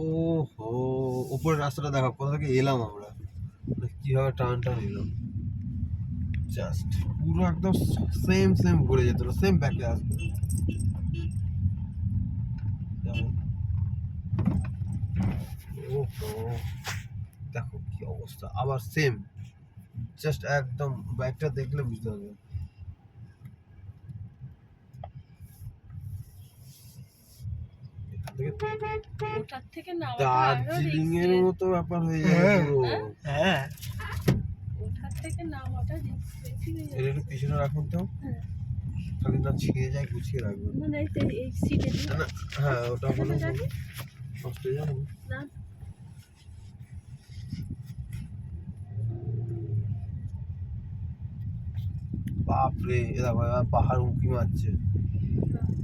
ও হো, উপরের রাস্তাটা দেখো, কোথা থেকে এলাম আমরা, কিভাবে টার্নটা নিলাম। জাস্ট পুরো একদম সেম ঘুরে যেত, সেম ব্যাকে আসবে। ওহো, দেখো কি অবস্থা, আবার সেম, জাস্ট একদম ব্যাকটা দেখলে বুঝতে পারবে। ওটার থেকে দার্জিলিং এর মতো ব্যাপার হয়ে যাবে পুরো। হ্যাঁ, ওটার থেকে নামাটা বেশি হয়ে এটা একটু পিছনে রাখুন তো, তাহলে না ছিঁড়ে যায়, গুছিয়ে রাখবেন। মানে এই সিটে না, হ্যাঁ ওটা হলো নষ্ট হয়ে যাবে না। বাপরে, দেখো এবার পাহাড় উঁকি মারছে,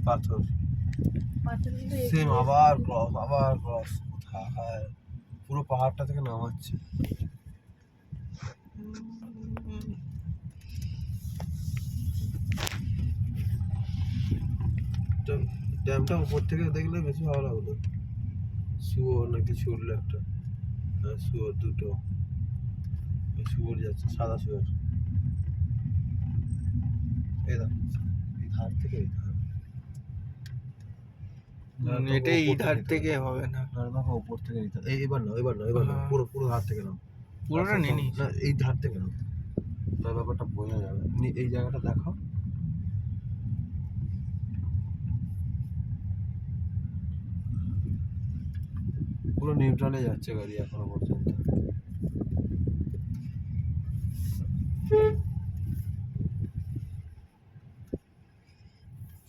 পাথর সেম, আবার ক্রস কোথায়, পুরো পাহাড়টা থেকে নামাচ্ছে। ড্যামটা উপর থেকে দেখলে বেশি ভালো লাগতো। শুয়োর নাকি ছুটলো একটা, হ্যাঁ শুয়োর দুটো, শুয়োর যাচ্ছে, সাদা শুয়োর। এই দেখো, এই ধার থেকে এই ধার, এটা এই ধার থেকে হবে না, দেখো উপর থেকে নিতে হবে। এবার না হ্যাঁ। পুরো ধার থেকে নাও, পুরোটা নিয়ে নিস। না এই ধার থেকে নাও, তার ব্যাপারটা বোঝা যাবে। এই জায়গাটা দেখো, পুরো নিউট্রালে যাচ্ছে গাড়ি এখনো পর্যন্ত।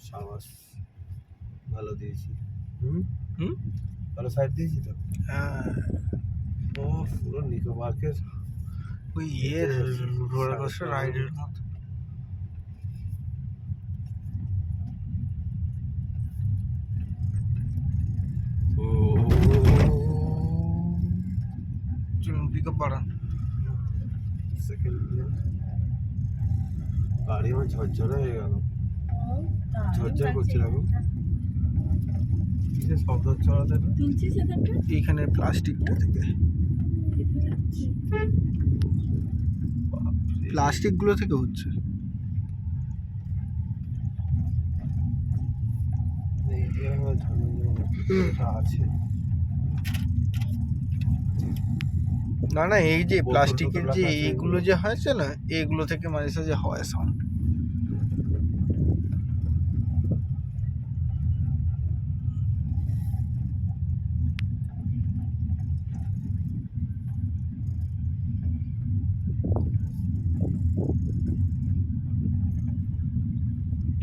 সাবাস, ভালো দিয়েছি। হুম, ভালো সাইড দিয়েছি তো। হ্যাঁ, ও পুরো নিকো পার্কের ওই রোলার কোস্টার রাইডের মতো। ও চলুন পিকআপ বাড়ান। সেকেন্ড গাড়ি আমার ঝরঝরে হয়ে গেল, ঝরঝর করছে। দেখো কিসের শব্দ হচ্ছে আমাদের, তুলছি সেখানটা এইখানে প্লাস্টিকটা থেকে, প্লাস্টিক গুলো থেকে হচ্ছে। এই যে আমার ঝরঝর আছে। না না, এই যে বোতল প্লাস্টিকের টোতল যে রাখা আছে এইগুলো যে হয়েছে না, এইগুলো থেকে মাঝে সাঝে হয় সাউন্ড।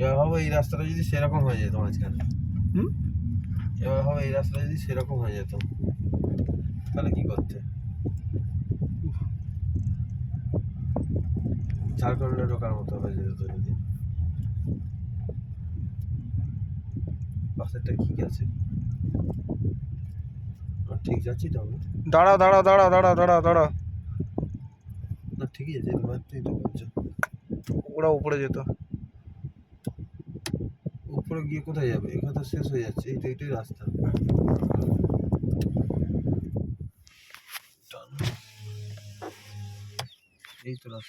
এবার ভাবো এই রাস্তাটা যদি সেরকম হয়ে যেত মাঝখানে, হুম, এবার ভাবো এই রাস্তাটা যদি সেরকম হয়ে যেত, তাহলে কি করতে? ঝাড়খণ্ডে ঢোকার মতো হয়ে যেত যদি। পাশেরটা ঠিক আছে, ঠিক যাচ্ছি তো আমরা? দাঁড়া দাঁড়া দাঁড়া দাঁড়া দাঁড়া দাঁড়া, না ঠিকই আছে, মাত্রই তো বলছো। ওরা উপরে যেত। উপরে গিয়ে কোথায় যাবে, এখানে তো শেষ হয়ে যাচ্ছে, এইটাই রাস্তা। এই তো রাস্তা।